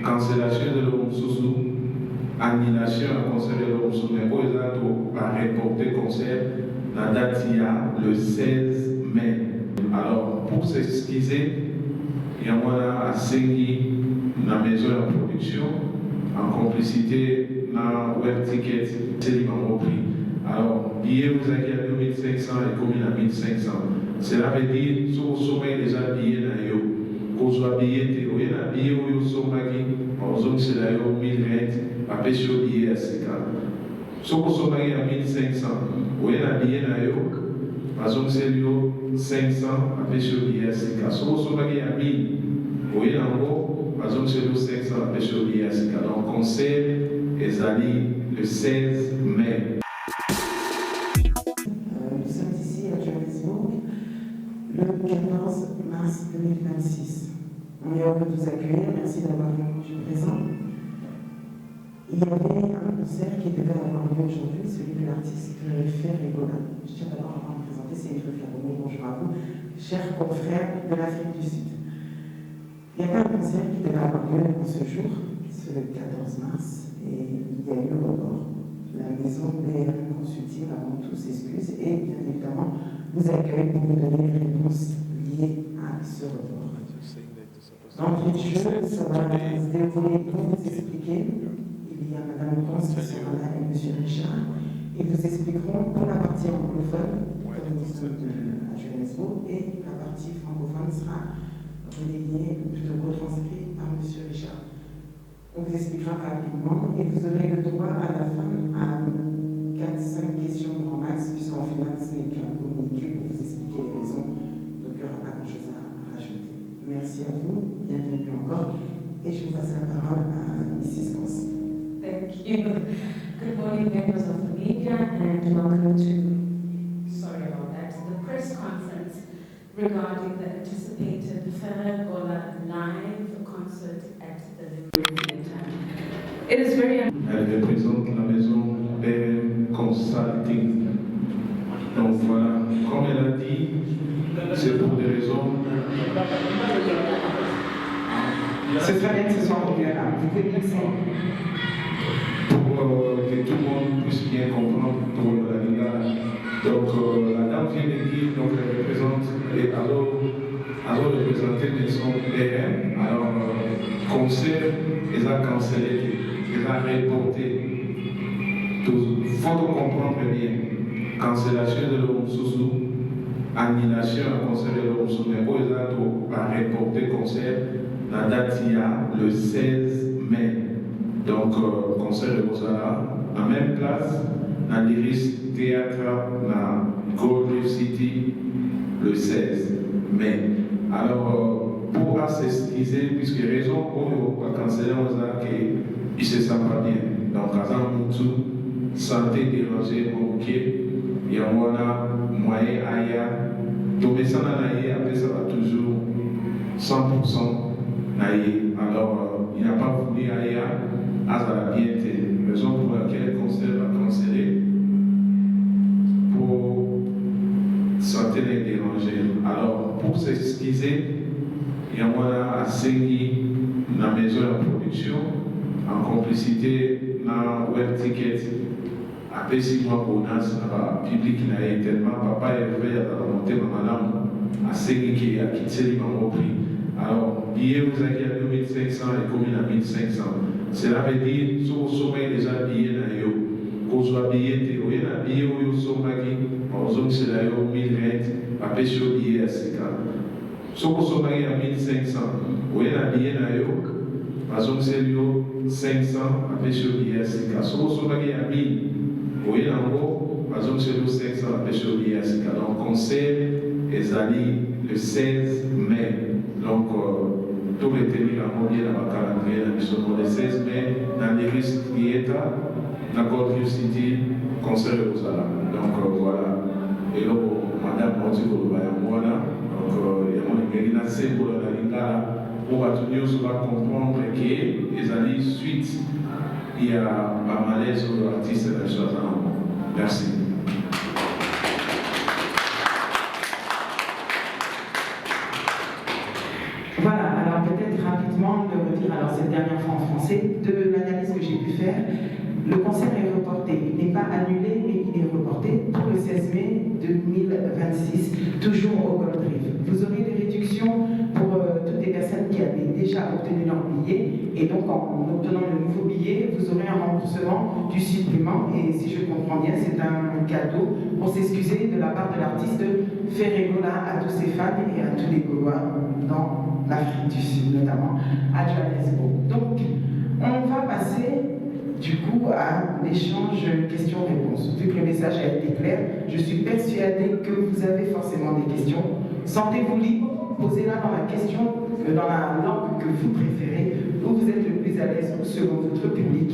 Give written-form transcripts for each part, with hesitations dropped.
Cancellation de l'Omususu, annulation à concert de l'Omususu, mais pour les autres, par reporter concert, la date il y a le 16 mai. Alors, pour s'excuser, il y a moi à Sengi, la maison de production, en complicité dans Web Ticket, c'est le prix. Alors, billet vous avez à 2500 et combien à 1500. Cela veut dire, si vous sommez déjà billets dans yo, qu'on soit billet, vous avez un billet où vous sommez, par exemple, c'est là 1020, après sur billet à 50. Si vous sommez à 1500, vous avez un billet dans yo, par exemple, c'est 500, après sur billet à 50. Si vous sommez à 1000, vous avez en haut, par exemple, c'est 500, après sur billet à 50. Donc, concert est allé le 16 mai. Nous sommes ici à Johannesburg le 14 mars 2026. On est heureux de vous accueillir, merci d'avoir répondu présent. Il y avait un concert qui devait avoir lieu aujourd'hui, celui de l'artiste Fer Rigola. Je tiens d'abord à vous présenter, c'est Yves Flaboumou, bonjour à vous, chers confrères de l'Afrique du Sud. Il y avait un concert qui devait avoir lieu en ce jour, c'est le 14 mars, et il y a eu le report. La maison BRM Consulting avant tout s'excuse et bien évidemment vous accueille pour vous donner les réponses liées à ce report. D'entrée de jeu, ça va se dérouler pour vous expliquer. Il y a Mme Ponce qui sera là et M. Richard. Ils vous expliqueront pour la partie anglophone, comme nous sommes à Johannesburg, et la partie francophone sera relayée, plutôt retranscrite par M. Richard. On vous expliquera rapidement et vous aurez le droit à la fin à 4-5 questions grand max, puisqu'en final, ce n'est qu'un communiqué pour vous expliquer les raisons. Donc, il n'y aura pas grand-chose à rajouter. Merci à vous, bienvenue encore, et je vous passe la parole à Mrs. Ponce. Thank you. Good morning, members of the media, and welcome to, sorry about that, the press conference regarding the anticipated Ferrer Gola live concert at the Liberty Theatre. It is very... Elle représente la maison BRM Consulting. Donc voilà, comme elle a dit, c'est pour des raisons. C'est très bien que ce soit opéra. Vous pouvez passer. Pour que tout le monde puisse bien comprendre pour la Liga. Donc la dame vient de dire, donc elle représente, et alors représenter maison BRM, alors concert, ils ont cancellé, ils ont reporté. Il faut comprendre bien. Cancellation de l'Omususu, annulation à concert de l'Omususu, mais pour les autres, par reporter concert, la date il y a le 16 mai. Donc, concert de Bozala, à même place, dans l'Iris Théâtre, dans Gold Reef City, le 16 mai. Alors, pour s'excuser, puisque raison pour canceller Bozala, qu'il ne se sent pas bien. Donc, à Zamoutou, santé dérangée, ok, il y a moyen aya, tomber ça dans l'aïe, après ça va toujours 100% naïe. Alors, il n'a pas voulu aya, à la piété, raison pour laquelle le conseil va canceller pour santé dérangée. Alors, pour s'excuser, il y a à Sengi, la maison de production, en complicité dans Web Ticket. Après 6 mois bonus, le public n'a été tellement papa est fait à la montée de madame à Sengi qui a quitté les mamans prix. Alors, billet vous avez à 2500 et combien à 1500. Cela veut dire, si vous sommez déjà billet dans yo, qu'on soit billet, vous avez un billet où vous sommez, par exemple, c'est là 1020, après sur billet à 50. Si vous sommez à 1500, vous avez un billet dans yo, par exemple, c'est 500, après sur billet à 50. Si vous sommez à 1000, vous voyez en haut, par exemple, c'est 500, après sur billet à 50. Donc, concert est allé le 16 mai. Donc, tout retenir à mon lien dans le calendrier, dans le 16 mai, dans l'Iris Theatre, dans Gold Reef City, concert de Bozala. Donc, voilà. Et là, Madame Monti Koloubaya. Moana. Donc, il y a mon Mérina pour la Lingala. On va tenir sur la comprendre que les années suite, il y a pas mal d'artistes de la chose. Merci. Voilà, alors peut-être rapidement de redire alors cette dernière fois en français, de l'analyse que j'ai pu faire, le concert est reporté. Il n'est pas annulé, mais il est reporté pour le 16 mai 2026, toujours au Gold Reef. Vous aurez des réductions pour toutes les personnes qui avaient déjà obtenu leur billet, et donc en obtenant le nouveau billet, vous aurez un remboursement du supplément, et si je comprends bien, c'est un cadeau pour s'excuser de la part de l'artiste Ferregola à tous ses fans et à tous les Gaulois dans l'Afrique du Sud, notamment à Johannesburg. Donc, on va passer du coup à l'échange questions-réponses. Vu que le message a été clair, je suis persuadée que vous avez forcément des questions. Sentez-vous libre, posez-la dans la question, dans la langue que vous préférez, où vous êtes le plus à l'aise selon votre public,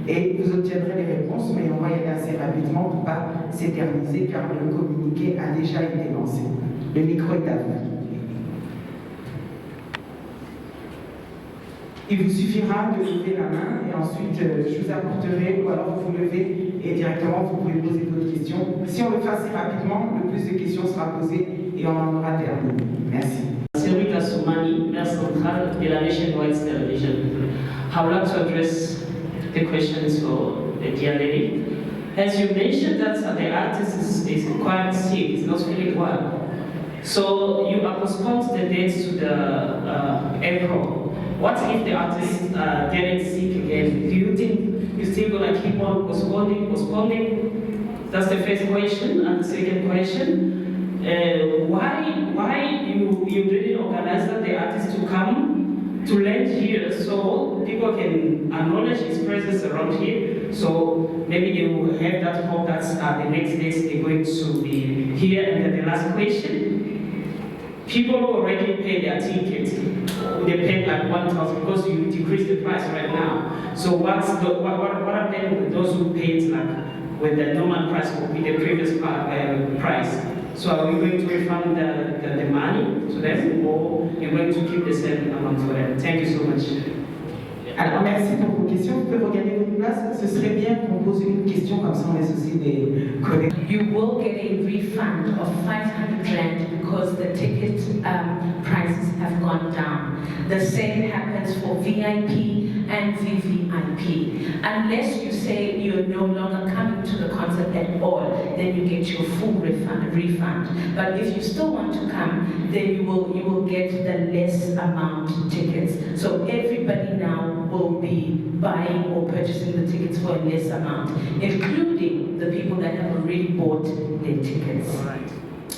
et vous obtiendrez les réponses, mais on va y aller assez rapidement pour ne pas s'éterniser, car le communiqué a déjà été lancé. Le micro est à vous. Il vous suffira de lever la main et ensuite je vous apporterai, ou alors vous vous levez et directement vous pouvez poser d'autres questions. Si on le fait assez rapidement, le plus de questions sera posé et on en aura terminé. Merci. Sirika Soumani, maire central de la Nationwide Television. I would like to address the questions for the dear lady. As you mentioned that the artist is quite sick, is not feeling well. So you have postponed the dates to the April. What if the artist getting sick again? Do you think you're still gonna keep on postponing? That's the first question. And the second question, why you didn't organize the artist to come to land here so people can acknowledge his presence around here? So maybe they will have that hope that the next days they're going to be here. And then the last question, people who already paid their ticket, they paid like 1,000 because you decreased the price right now. So what happened with those who paid like when the normal price would be the previous price? So are we going to refund the money to them, or you're going to keep the same amount for them? Thank you so much. Alors merci pour vos questions. Vous pouvez regagner votre place. Ce serait bien qu'on pose une question, comme ça on laisse aussi des collègues. You will get a refund of 500 rand because the ticket prices have gone down. The same happens for VIP and VVIP. Unless you say you're no longer coming to the concert at all, then you get your full refund. But if you still want to come, then you will get the less amount tickets. So everybody now will be buying or purchasing the tickets for a less amount, including the people that have already bought their tickets. All right.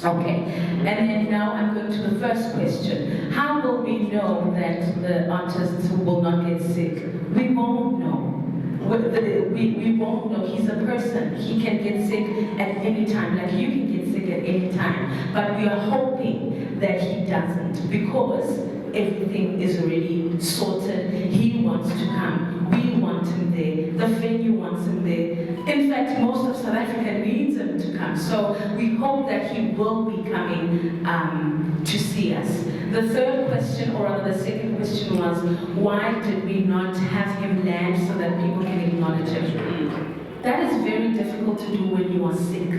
Okay, and then now I'm going to the first question. How will we know that the artists will not get sick? We won't know. We won't know. He's a person. He can get sick at any time, like you can get sick at any time. But we are hoping that he doesn't, because everything is already sorted. He wants to come. We want him there. The venue wants him there. In fact, most of South Africa needs him to come. So we hope that he will be coming to see us. The third question, or rather the second question, was why did we not have him land so that people can acknowledge him? That is very difficult to do when you are sick.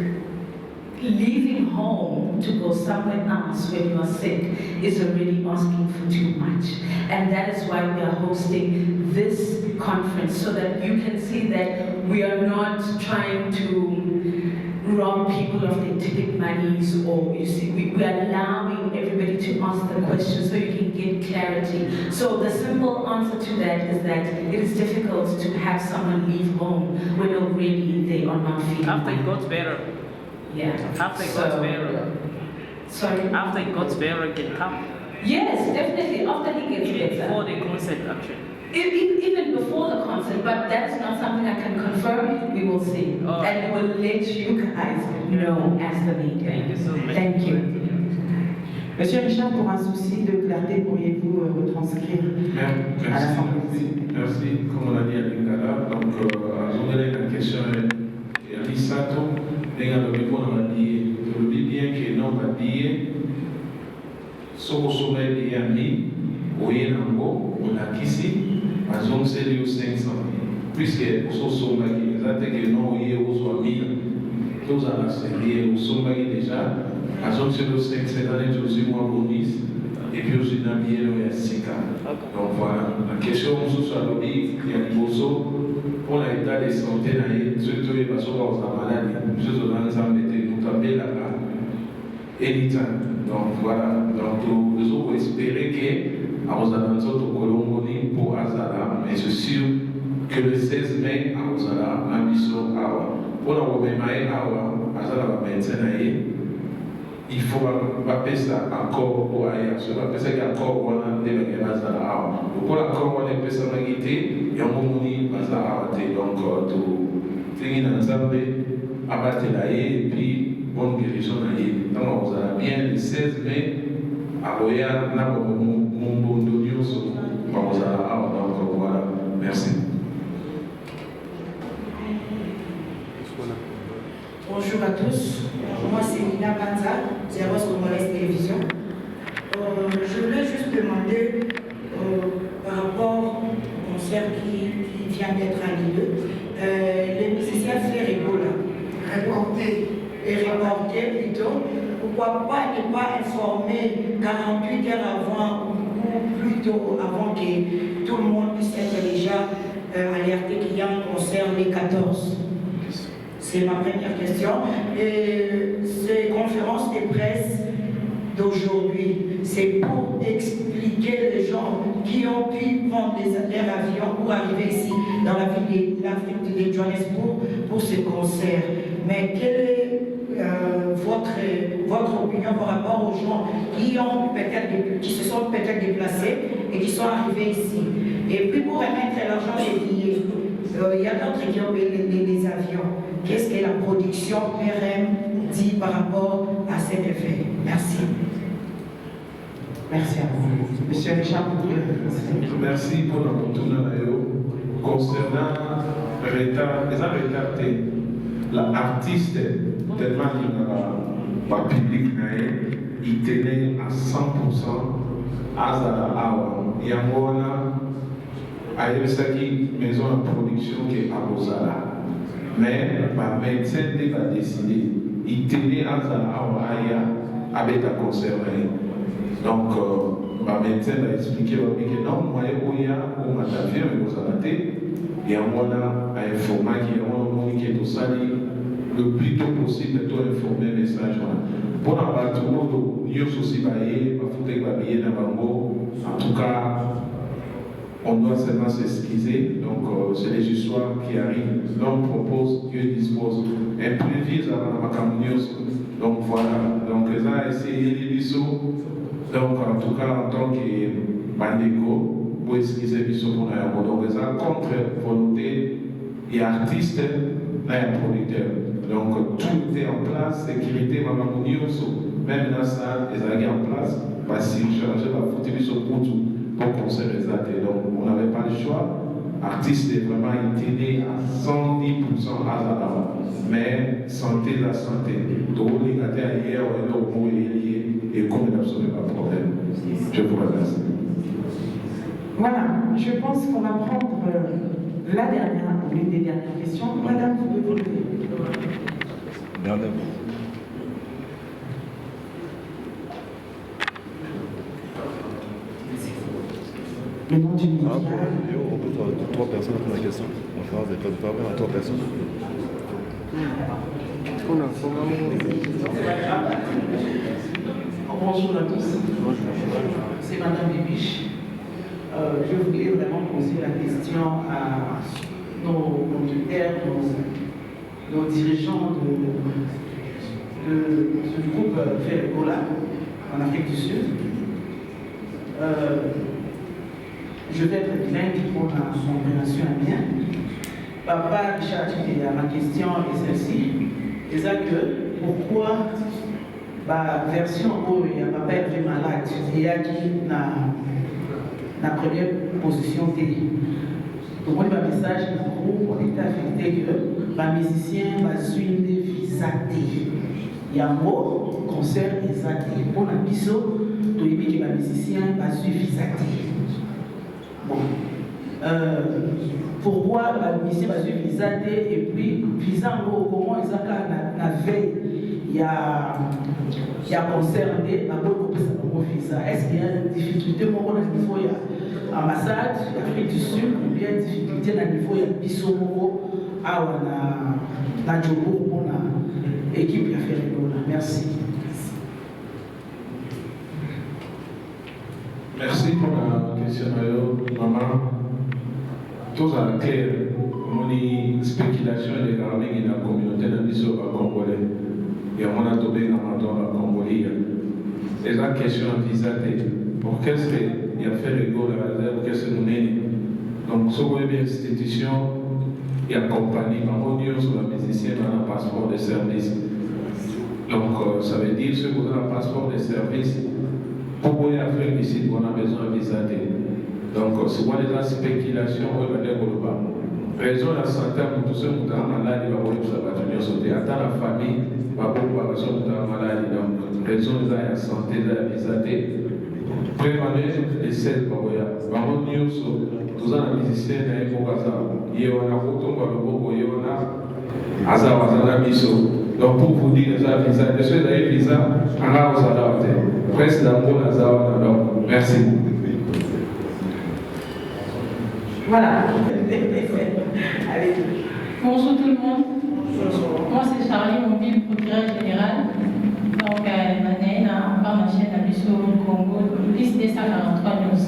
Leaving home to go somewhere else when you are sick is already asking for too much. And that is why we are hosting this conference, so that you can see that we are not trying to rob people of their ticket monies, or you see, we are allowing everybody to ask the questions so you can get clarity. So the simple answer to that is that it is difficult to have someone leave home when already they are not feeling After it well. got better. Yeah. After it got better. Sorry? After it got better, it can come. Yes, definitely. After he gets Even better. before the concert, actually. Even before the concert, but that's not something I can confirm. We will see. Oh. And we will let you guys know as the media. Thank you so much. Thank you. Monsieur Richard, pour un souci de clarté, pourriez-vous retranscrire à l'Assemblée? Merci. Comme on a dit à Lingala, donc, on a une question à Lisato. On a dit bien que non, on va dire soko sommet de Yami, Oyenango, Onakisi, Azon Selio 500. Puisque au sommet qui nous a dit que non, il y a aux amis, tous à la série, au sommet déjà, Azon Selio 500 années, Josie Mouabonis, et puis aussi dans le il y a 6 ans. Donc voilà, la question sur le livre, il y a un bosso pour l'état de santé, surtout les personnes qui ont maladie, surtout dans les armes d'été, nous taper là-bas. Anytime. Donc voilà, donc nous avons espéré que à Ozananzo de Colomboni pour Azara, mais c'est sûr que le 16 mai à Ozara, à Bisso, pour la Womemae, à Azara va maintenir. Il faut appeler ça encore pour ailleurs. Je vais appeler ça encore pour un débat Azara. Pour l'accord, on appelle ça Magité, et on moni Azara. Donc, tout finit ensemble, abattre la et puis bonne guérison. Donc, vous avez bien le 16 mai à Roya, là, mon bon d'oignon, donc voilà. Merci. Bonjour à tous, moi c'est Nina Panza, Zéros Congolaise Télévision. Je voulais juste demander par rapport au concert qui vient d'être annulé, les musiciens Ferrego là, reporter plutôt, pourquoi pas ne pas informer 48 heures avant ou plutôt avant que tout le monde puisse être déjà alerté qu'il y a un concert les 14. C'est ma première question. Et ces conférences de presse d'aujourd'hui, c'est pour expliquer les gens qui ont pu prendre leur avion pour arriver ici dans la ville de l'Afrique de Johannesburg pour ce concert. Mais quelle est votre opinion par rapport aux gens qui se sont peut-être déplacés et qui sont arrivés ici? Et puis pour remettre l'argent des billets, il y a d'autres qui ont payé les avions. Qu'est-ce que la production RM dit par rapport à cet effet? Merci. Merci à vous. Monsieur Richard, merci pour la retour. Concernant les arrêtés, l'artiste, tellement le public, il tenait à 100% à Zara. Il y a une maison de production qui est à Bozala. Mais ma médecin va décider. Il tenait à Zara avec la conserver. Donc, ma médecin va expliquer que non, moi, il y a un avion et vous arrêtez. Il y a un informant qui est au sali le plus tôt possible de tout informer le message. Pour la partie où nous sommes aussi baillés, en tout cas, on doit seulement s'excuser. Donc, c'est les histoires qui arrivent. L'homme propose, Dieu dispose. Imprévise avant la macamuniose. Donc, voilà. Donc, les gens essayent les bisous. Donc, en tout cas, en tant que bandégo, pour excuser les bisous pour l'aéroport. Donc, les gens contre volonté, et artistes, et producteurs. Donc, tout est en place, sécurité, macamuniose. Même dans ça, les gens en place, parce qu'ils changeaient la foutre bisous pour tout. Pour concert exact. Donc, on n'avait pas le choix. L'artiste est vraiment intéressé à 110% à Zara. Mais santé, la santé. Donc, les gars hier, on est au mot lié et comme il n'y a absolument pas de problème. Je vous remercie. Voilà, je pense qu'on va prendre la dernière, l'une des dernières questions. Madame, vous devez vous lever. Dernière. Le nom du média. On peut faire 3 personnes pour la question. On fera des pas à 3 personnes. Bonjour à tous. C'est Madame Bibiche. Je voulais vraiment poser la question à nos conducteurs, nos dirigeants de ce groupe Ferregola en Afrique du Sud. Je vais être bilingue pour la compréhension à bien. Papa Richard, ma question est celle-ci. C'est que pourquoi la version où il y a papa est malade, il y a qui la première position télé. Donc, on a un message pour on est affecté que les musiciens vont suivre des visatés. Il y a un mot, concert exact. Pour la biseau, de toyebi ke bamusicien bazwi visa te. Bon. Pourquoi bamusicien bazwi visa te et puis visa yango comment eza kaka na veille ya concert nde baboyi kopesa bango visa. Est-ce qu'il y a une difficulté moko na niveau ya ambassade d'Afrique du Sud ou bien difficulté na niveau ya biso moko awa na Djobour mpona équipe ya Ferregola? Merci. Merci pour la question, maman. Tout est clair. On a spéculation de garder dans la communauté de l'Iso congolais. Et on a tombé dans la Congolais. C'est la question visée. Pour qu'est-ce qu'il a fait le go de la réserve, qu'est-ce que nous menons? Donc, ce qu'on est institution et accompagné par audio sur la musicien dans un passeport de service. Donc, ça veut dire que vous avez un passeport de service. Pour pouvoir faire ici, on a besoin de visa. Donc, c'est quoi les spéculations au global. Raison de la santé, pour tous ceux qui sont malades, ils vont sauter. Attends la famille, va pouvoir résoudre la maladie. Donc, raison de la santé, de la visa. Prévenir les 16 baboya. Vraiment, nous sommes tous les musiciens et les Mogaza. Il y a un photo, il y a un Azawazana Miso. Donc, pour vous dire, les visa, je suis d'ailleurs visa, en Azawazana. Presque d'amour, Azawazana. Donc, merci. Voilà. Allez. Bonjour tout le monde. Moi c'est Charlie Mobile, procureur général. Donc, Manaïna, par ma chaîne Abisso Congo, liste des 143 news.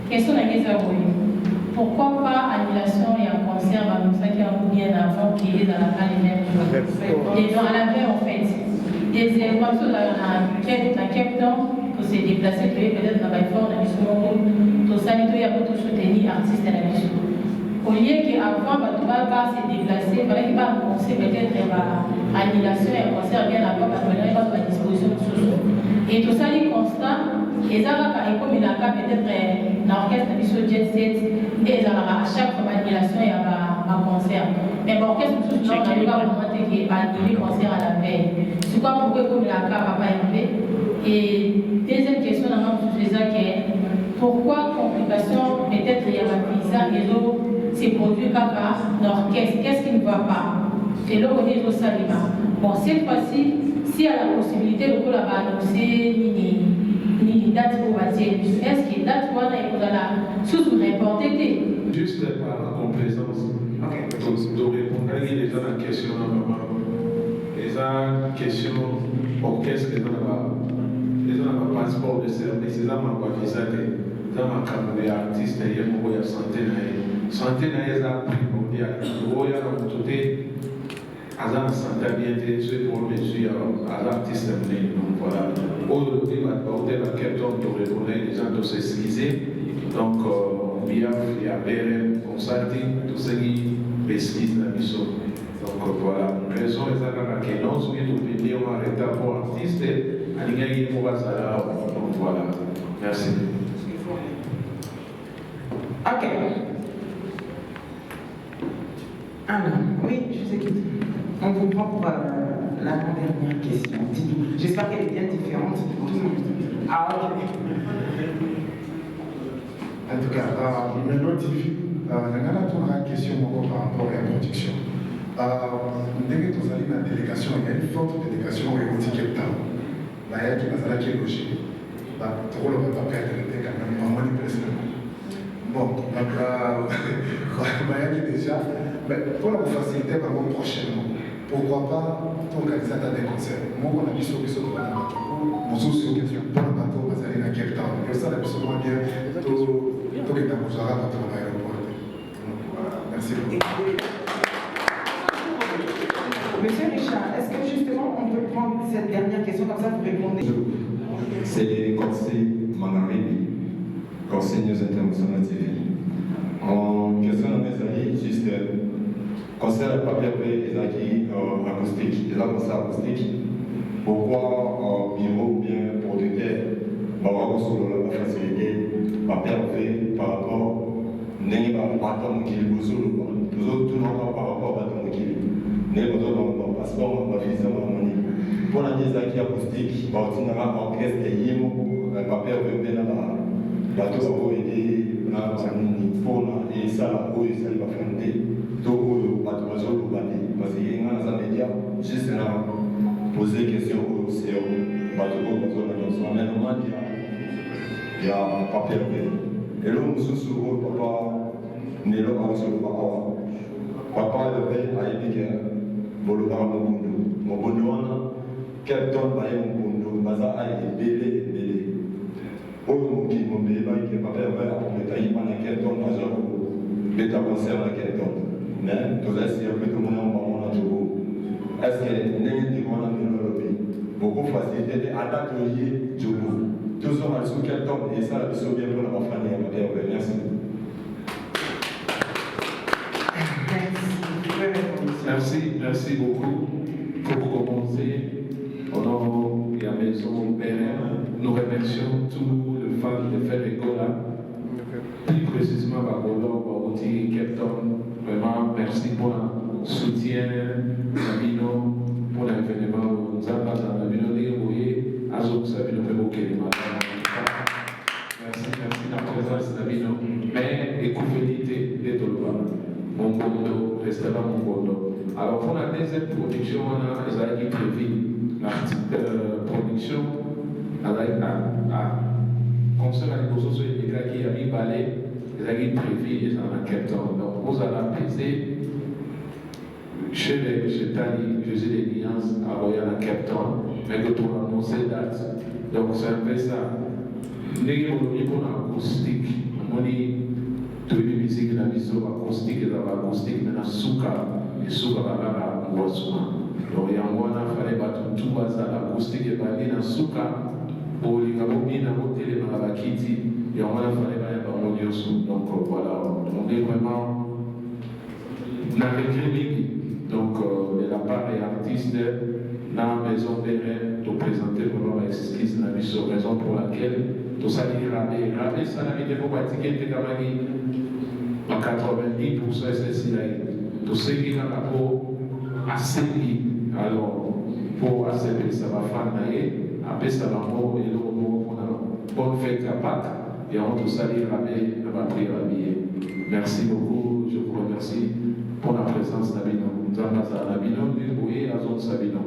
Question à Gézaboui. Pourquoi pas annulation et un concert à Moussa qui a bien avant qui est dans la salle les mêmes jours? Et dans la veille en fait, des informations dans Cape Town pour se déplacer, peut-être dans la forme de tout ça, il y a pour soutenir l'artiste à la mission. Au lieu qu'avant, tu ne vas pas se déplacer, il fallait pas annoncer peut-être annulation et un concert bien avant, parce qu'il n'y a pas de disposition de sous. Et tout ça, il constat, et ça va comme il a peut-être l'orchestre de mission Jet Set, et à chaque fois annulation et un concert. Mais l'orchestre de mission, on a eu pas vraiment annulé le concert à la veille. C'est quoi pourquoi comme il a pas élevé? Et deuxième question, c'est ça que pourquoi complication, peut-être il y a un visa et l'autre c'est produit par l'orchestre, qu'est-ce qui ne va pas? Et là on est au Salima. Bon, cette fois-ci, s'il y a la possibilité de annoncer ni date pour bâtir, est-ce qu'il y a date pour la sous-reporter? Juste par complaisance, de répondre à déjà la question à maman. Et la question orchestre, les gens n'ont pas passeport de service, ils n'ont pas visa. Ils n'ont pas de artiste, ils n'ont pas de santé. Santé n'est pas primordial. Ils ont tout ils ont santé bien, ceux pour mesure, à l'artiste. Donc voilà. Aujourd'hui, on va la question de répondre, les gens doivent s'excuser. Donc, il y a BRM, consulting, tout ce qui pesquise la mission. Donc voilà, raison est que non, si vous pouvez dire on arrête pour artiste, donc voilà. Merci. Ok. Alors, oui, je vous écoute. On vous prend pour la dernière question. J'espère qu'elle est bien différente. Ah, ok. En tout cas, maintenant, on a une question par rapport à la production. Dès que vous allez dans la délégation, il y a une forte délégation au Cape Town. Il y a qui va qui loger. Trop le va perdre le quand même, à moins de presque. Bon, donc, il y a déjà. Mais pour la faciliter, prochainement, pourquoi pas organiser des concerts? Moi, on a vu sur le bateau, mon souci, question pour le bateau, on va aller à Cape Town. Et ça, la personne va bien, tout est dans vos arabes à l'aéroport. Merci beaucoup. Monsieur Richard, est-ce que justement on peut prendre cette dernière question comme ça pour répondre? C'est Conseil Mangarine, Conseil News International TV. En question de mes amis, juste concert papier et acoustique, les concerts acoustiques. Pourquoi bureau ou bien producteur va sur la facilité papier par rapport à n'importe qui nous autres tout le monde par rapport à ton équilibre. mon passeport, ma visa, mon nom. Pour la mise à qui acoustique, on a orchestre et yémo, papier veut bien là, bateau ça va aider, là, et ça, là, ça va faire tout le bateau va jouer au bateau. Parce qu'il y a un média, juste là, poser des questions au CEO, bateau va jouer la chanson. Mais normalement, il y a papier et là, nous sommes papa, nous sommes papa, le père, a été bolobara mon bondo, quel temps va y mon bondo, baza a été belé. Oh, mon qui mon bébé, qui est papa, va pour le tailler pendant quel temps, va genre, bêta concert à quel temps. Mais, tout ça, c'est un peu tout le monde en parlant à tout. Est-ce que n'est-ce pas qu'on a mis le lobby? Beaucoup facilité à t'accueillir, du coup. Tout ça, on a sous quel temps, et ça, c'est bien pour la famille, merci. Merci beaucoup. Pour commencer, au nom de la maison PRM, nous remercions tous les fans de Ferregola, plus précisément Bagolo, Baouti, Captain. Vraiment, merci pour le soutien, Sabino, pour l'événement. Nous avons Sabino Léoé, Azok Sabino Pemokélima. Merci de la présence de Sabino. Mais, écoutez, les Tolba, mon bondo, restera mon bondo. Alors, pour la deuxième production, on a prévu la production concernant les positions qui a mis balai, ils ont prévu et en a quelques temps. Donc, vous allez apaiser chez Tali, José des Liens, à Royal à Cape Town, mais que pour annoncer date. Donc, c'est un peu ça. L'économie pour l'acoustique, on dit toute la musique, la vision acoustique et la acoustique, mais la souka, et souka va la boisson. Donc, il y a un fallait battre tout bazar acoustique et baler la souka. Pour les gabobines, à monter les marabakiti, et on va faire les bains. Donc voilà, on est vraiment dans le clinique. Donc, la part des artistes, dans la maison BRM, de présenter vraiment l'exercice de la mission, raison pour laquelle tout ça dit rabais, ça n'a été pour pratiquer le Tekamani en 90% c'est ceci-là. Tout ce qui n'a pas pour assez alors pour assez ça va faire après ça va mort et l'eau pour la bonne fête à Pâques et on tout ça dit rabais, on va prier la vie. Merci beaucoup, je vous remercie pour la présence d'Abino. Nous avons Abino, nous à zone Sabino.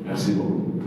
Merci beaucoup.